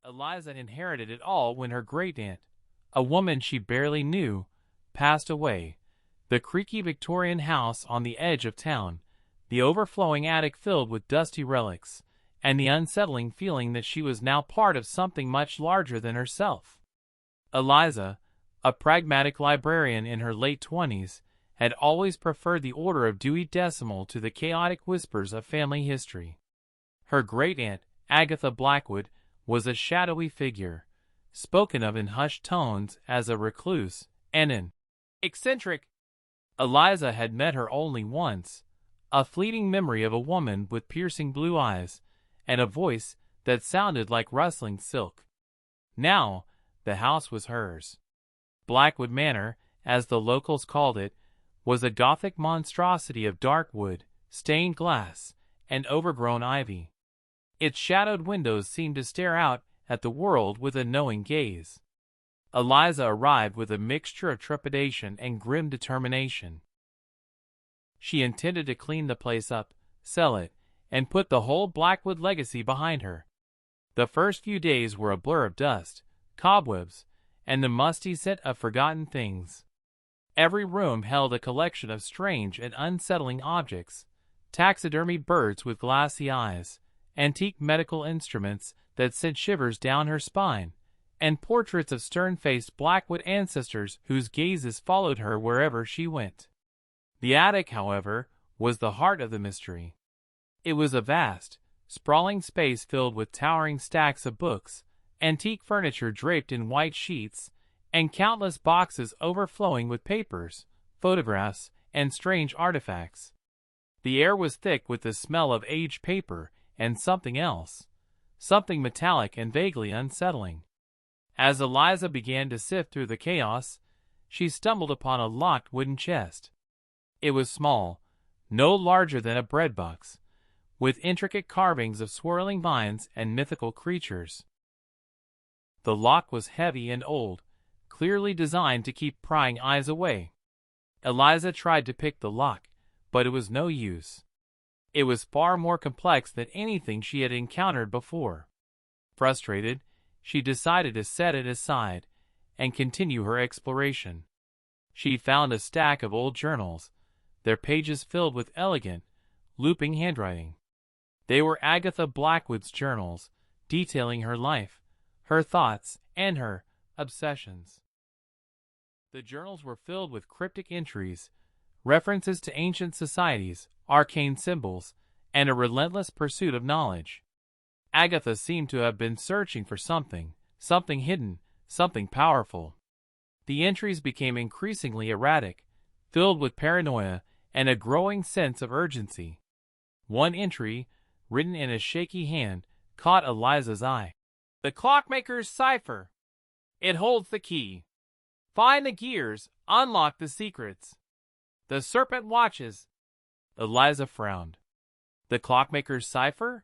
Eliza inherited it all when her great-aunt, a woman she barely knew, passed away. The creaky Victorian house on the edge of town, the overflowing attic filled with dusty relics, and the unsettling feeling that she was now part of something much larger than herself. Eliza, a pragmatic librarian in her late 20s, had always preferred the order of Dewey Decimal to the chaotic whispers of family history. Her great-aunt, Agatha Blackwood, was a shadowy figure, spoken of in hushed tones as a recluse and an eccentric. Eliza had met her only once, a fleeting memory of a woman with piercing blue eyes and a voice that sounded like rustling silk. Now, the house was hers. Blackwood Manor, as the locals called it, was a Gothic monstrosity of dark wood, stained glass, and overgrown ivy. Its shadowed windows seemed to stare out at the world with a knowing gaze. Eliza arrived with a mixture of trepidation and grim determination. She intended to clean the place up, sell it, and put the whole Blackwood legacy behind her. The first few days were a blur of dust, cobwebs, and the musty scent of forgotten things. Every room held a collection of strange and unsettling objects, taxidermied birds with glassy eyes, antique medical instruments that sent shivers down her spine, and portraits of stern-faced Blackwood ancestors whose gazes followed her wherever she went. The attic, however, was the heart of the mystery. It was a vast, sprawling space filled with towering stacks of books, antique furniture draped in white sheets, and countless boxes overflowing with papers, photographs, and strange artifacts. The air was thick with the smell of aged paper and something else, something metallic and vaguely unsettling. As Eliza began to sift through the chaos, she stumbled upon a locked wooden chest. It was small, no larger than a breadbox, with intricate carvings of swirling vines and mythical creatures. The lock was heavy and old, clearly designed to keep prying eyes away. Eliza tried to pick the lock, but it was no use. It was far more complex than anything she had encountered before. Frustrated, she decided to set it aside and continue her exploration. She found a stack of old journals, their pages filled with elegant, looping handwriting. They were Agatha Blackwood's journals, detailing her life, her thoughts, and her obsessions. The journals were filled with cryptic entries, references to ancient societies, arcane symbols, and a relentless pursuit of knowledge. Agatha seemed to have been searching for something hidden, something powerful. The entries became increasingly erratic, filled with paranoia and a growing sense of urgency. One entry, written in a shaky hand, caught Eliza's eye. "The clockmaker's cipher. It holds the key. Find the gears, unlock the secrets. The serpent watches." Eliza frowned. The clockmaker's cipher?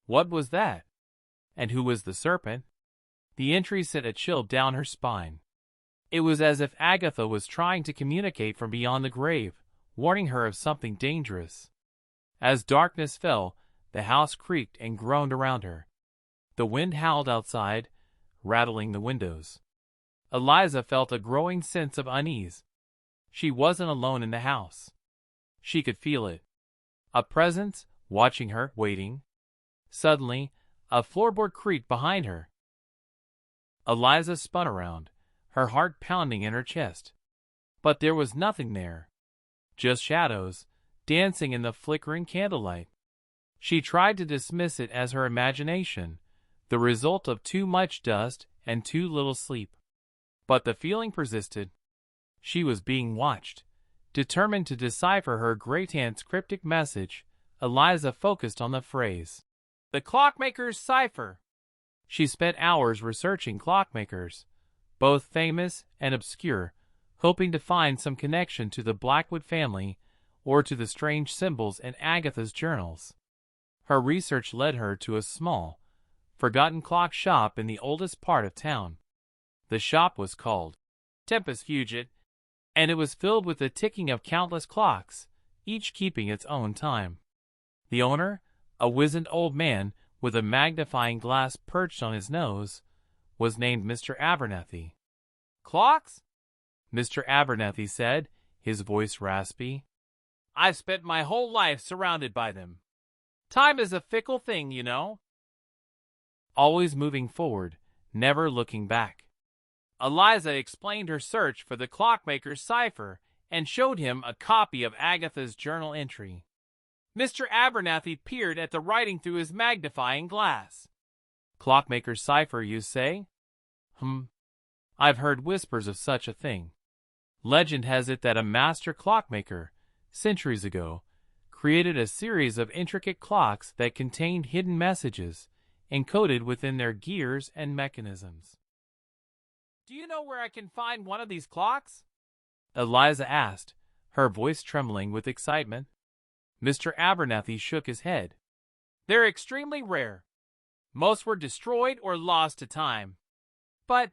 What was that? And who was the serpent? The entry sent a chill down her spine. It was as if Agatha was trying to communicate from beyond the grave, warning her of something dangerous. As darkness fell, the house creaked and groaned around her. The wind howled outside, rattling the windows. Eliza felt a growing sense of unease. She wasn't alone in the house. She could feel it. A presence, watching her, waiting. Suddenly, a floorboard creaked behind her. Eliza spun around, her heart pounding in her chest. But there was nothing there. Just shadows, dancing in the flickering candlelight. She tried to dismiss it as her imagination, the result of too much dust and too little sleep. But the feeling persisted. She was being watched. Determined to decipher her great-aunt's cryptic message, Eliza focused on the phrase, "The clockmaker's cipher." She spent hours researching clockmakers, both famous and obscure, hoping to find some connection to the Blackwood family or to the strange symbols in Agatha's journals. Her research led her to a small, forgotten clock shop in the oldest part of town. The shop was called Tempus Fugit, and it was filled with the ticking of countless clocks, each keeping its own time. The owner, a wizened old man with a magnifying glass perched on his nose, was named Mr. Abernethy. "Clocks?" Mr. Abernethy said, his voice raspy. "I've spent my whole life surrounded by them. Time is a fickle thing, you know." Always moving forward, never looking back. Eliza explained her search for the clockmaker's cipher and showed him a copy of Agatha's journal entry. Mr. Abernethy peered at the writing through his magnifying glass. "Clockmaker's cipher, you say? I've heard whispers of such a thing. Legend has it that a master clockmaker, centuries ago, created a series of intricate clocks that contained hidden messages encoded within their gears and mechanisms." "Do you know where I can find one of these clocks?" Eliza asked, her voice trembling with excitement. Mr. Abernethy shook his head. "They're extremely rare. Most were destroyed or lost to time. But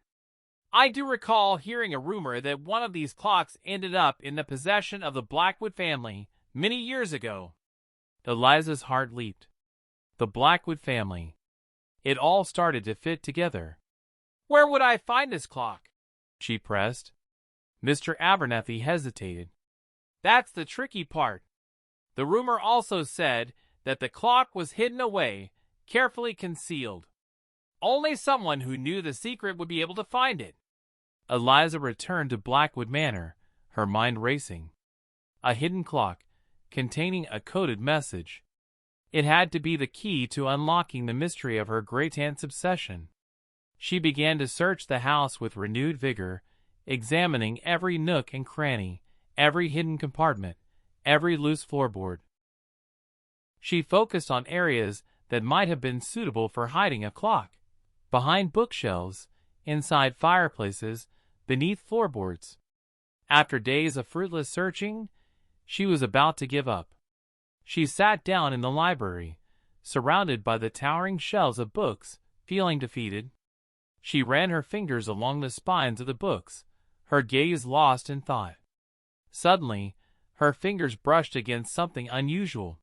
I do recall hearing a rumor that one of these clocks ended up in the possession of the Blackwood family many years ago." Eliza's heart leaped. The Blackwood family. It all started to fit together. "Where would I find this clock?" she pressed. Mr. Abernethy hesitated. "That's the tricky part. The rumor also said that the clock was hidden away, carefully concealed. Only someone who knew the secret would be able to find it." Eliza returned to Blackwood Manor, her mind racing. A hidden clock, containing a coded message. It had to be the key to unlocking the mystery of her great-aunt's obsession. She began to search the house with renewed vigor, examining every nook and cranny, every hidden compartment, every loose floorboard. She focused on areas that might have been suitable for hiding a clock: behind bookshelves, inside fireplaces, beneath floorboards. After days of fruitless searching, she was about to give up. She sat down in the library, surrounded by the towering shelves of books, feeling defeated. She ran her fingers along the spines of the books, her gaze lost in thought. Suddenly, her fingers brushed against something unusual.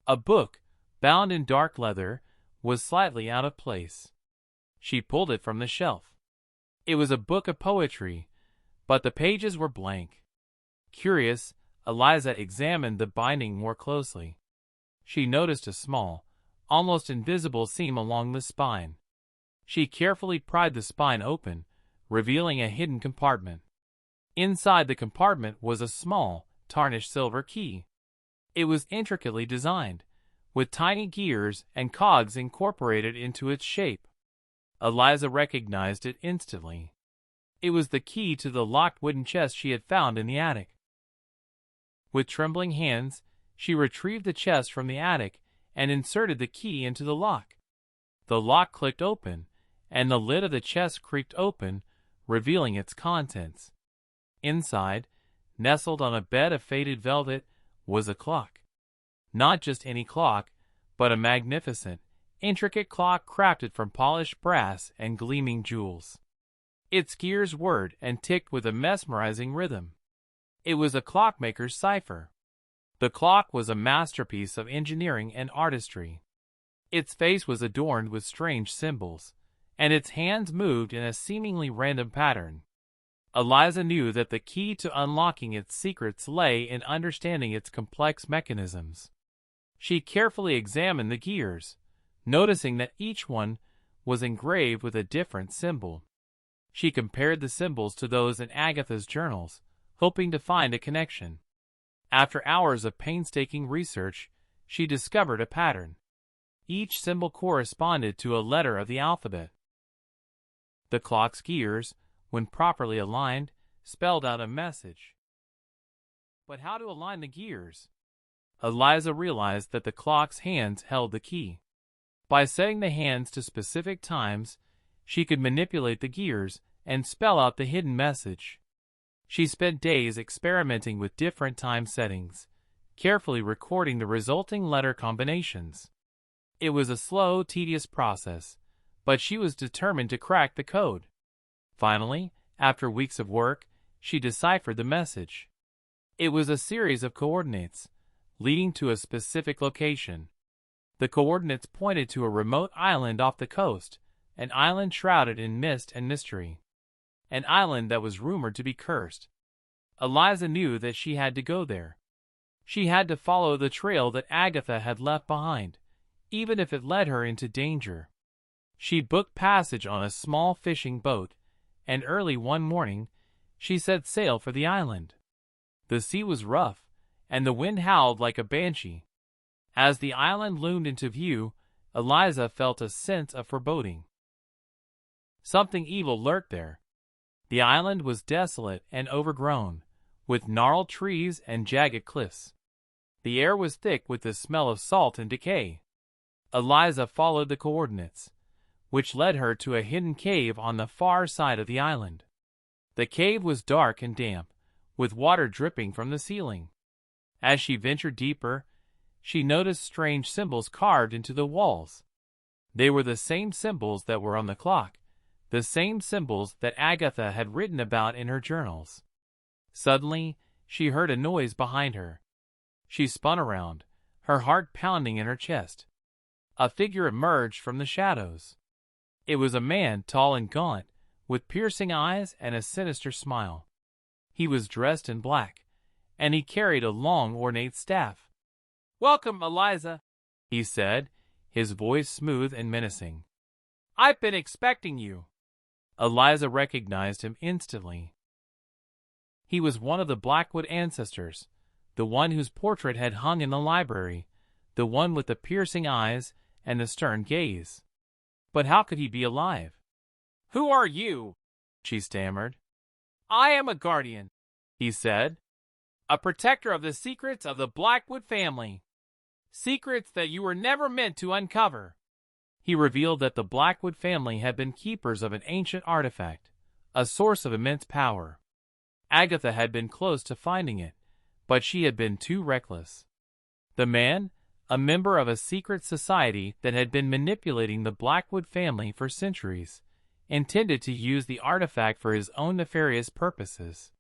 A book, bound in dark leather, was slightly out of place. She pulled it from the shelf. It was a book of poetry, but the pages were blank. Curious, Eliza examined the binding more closely. She noticed a small, almost invisible seam along the spine. She carefully pried the spine open, revealing a hidden compartment. Inside the compartment was a small, tarnished silver key. It was intricately designed, with tiny gears and cogs incorporated into its shape. Eliza recognized it instantly. It was the key to the locked wooden chest she had found in the attic. With trembling hands, she retrieved the chest from the attic and inserted the key into the lock. The lock clicked open, and the lid of the chest creaked open, revealing its contents. Inside, nestled on a bed of faded velvet, was a clock. Not just any clock, but a magnificent, intricate clock crafted from polished brass and gleaming jewels. Its gears whirred and ticked with a mesmerizing rhythm. It was a clockmaker's cipher. The clock was a masterpiece of engineering and artistry. Its face was adorned with strange symbols, and its hands moved in a seemingly random pattern. Eliza knew that the key to unlocking its secrets lay in understanding its complex mechanisms. She carefully examined the gears, noticing that each one was engraved with a different symbol. She compared the symbols to those in Agatha's journals, hoping to find a connection. After hours of painstaking research, she discovered a pattern. Each symbol corresponded to a letter of the alphabet. The clock's gears, when properly aligned, spelled out a message. But how to align the gears? Eliza realized that the clock's hands held the key. By setting the hands to specific times, she could manipulate the gears and spell out the hidden message. She spent days experimenting with different time settings, carefully recording the resulting letter combinations. It was a slow, tedious process, but she was determined to crack the code. Finally, after weeks of work, she deciphered the message. It was a series of coordinates, leading to a specific location. The coordinates pointed to a remote island off the coast, an island shrouded in mist and mystery. An island that was rumored to be cursed. Eliza knew that she had to go there. She had to follow the trail that Agatha had left behind, even if it led her into danger. She booked passage on a small fishing boat, and early one morning, she set sail for the island. The sea was rough, and the wind howled like a banshee. As the island loomed into view, Eliza felt a sense of foreboding. Something evil lurked there. The island was desolate and overgrown, with gnarled trees and jagged cliffs. The air was thick with the smell of salt and decay. Eliza followed the coordinates, which led her to a hidden cave on the far side of the island. The cave was dark and damp, with water dripping from the ceiling. As she ventured deeper, she noticed strange symbols carved into the walls. They were the same symbols that were on the clock, the same symbols that Agatha had written about in her journals. Suddenly, she heard a noise behind her. She spun around, her heart pounding in her chest. A figure emerged from the shadows. It was a man tall and gaunt, with piercing eyes and a sinister smile. He was dressed in black, and he carried a long, ornate staff. "Welcome, Eliza," he said, his voice smooth and menacing. "I've been expecting you." Eliza recognized him instantly. He was one of the Blackwood ancestors, the one whose portrait had hung in the library, the one with the piercing eyes and the stern gaze. But how could he be alive? "Who are you?" she stammered. "I am a guardian," he said, "a protector of the secrets of the Blackwood family. Secrets that you were never meant to uncover." He revealed that the Blackwood family had been keepers of an ancient artifact, a source of immense power. Agatha had been close to finding it, but she had been too reckless. The man, a member of a secret society that had been manipulating the Blackwood family for centuries, intended to use the artifact for his own nefarious purposes.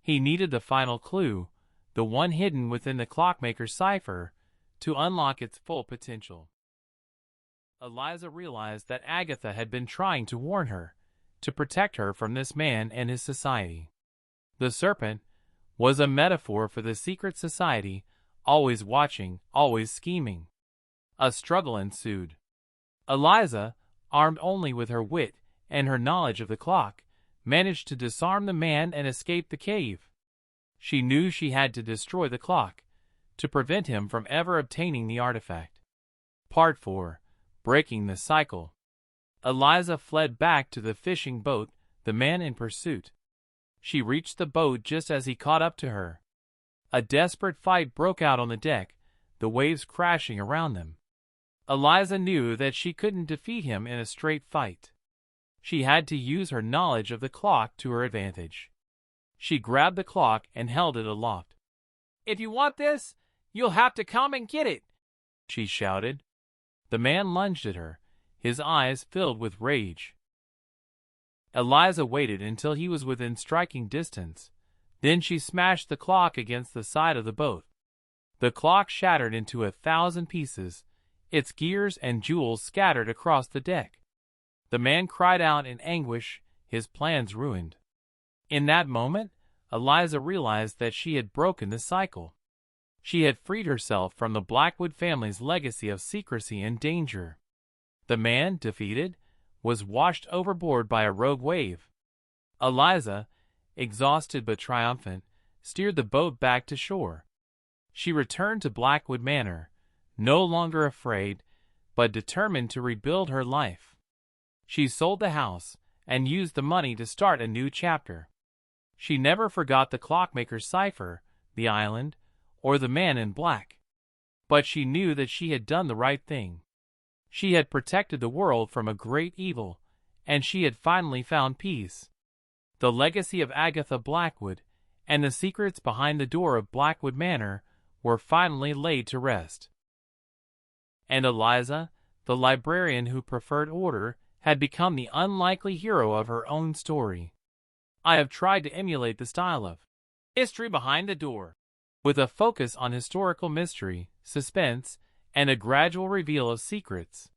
He needed the final clue, the one hidden within the clockmaker's cipher, to unlock its full potential. Eliza realized that Agatha had been trying to warn her, to protect her from this man and his society. The serpent was a metaphor for the secret society, always watching, always scheming. A struggle ensued. Eliza, armed only with her wit and her knowledge of the clock, managed to disarm the man and escape the cave. She knew she had to destroy the clock, to prevent him from ever obtaining the artifact. Part 4. Breaking the Cycle. Eliza fled back to the fishing boat, the man in pursuit. She reached the boat just as he caught up to her. A desperate fight broke out on the deck, the waves crashing around them. Eliza knew that she couldn't defeat him in a straight fight. She had to use her knowledge of the clock to her advantage. She grabbed the clock and held it aloft. "If you want this, you'll have to come and get it," she shouted. The man lunged at her, his eyes filled with rage. Eliza waited until he was within striking distance. Then she smashed the clock against the side of the boat. The clock shattered into 1,000 pieces, its gears and jewels scattered across the deck. The man cried out in anguish, his plans ruined. In that moment, Eliza realized that she had broken the cycle. She had freed herself from the Blackwood family's legacy of secrecy and danger. The man, defeated, was washed overboard by a rogue wave. Eliza, exhausted but triumphant, steered the boat back to shore. She returned to Blackwood Manor, no longer afraid, but determined to rebuild her life. She sold the house and used the money to start a new chapter. She never forgot the clockmaker's cipher, the island, or the man in black. But she knew that she had done the right thing. She had protected the world from a great evil, and she had finally found peace. The legacy of Agatha Blackwood and the secrets behind the door of Blackwood Manor were finally laid to rest. And Eliza, the librarian who preferred order, had become the unlikely hero of her own story. I have tried to emulate the style of History Behind the Door, with a focus on historical mystery, suspense, and a gradual reveal of secrets.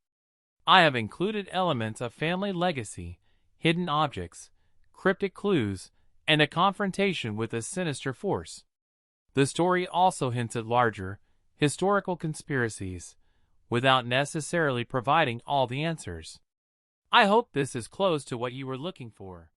I have included elements of family legacy, hidden objects, cryptic clues, and a confrontation with a sinister force. The story also hints at larger, historical conspiracies, without necessarily providing all the answers. I hope this is close to what you were looking for.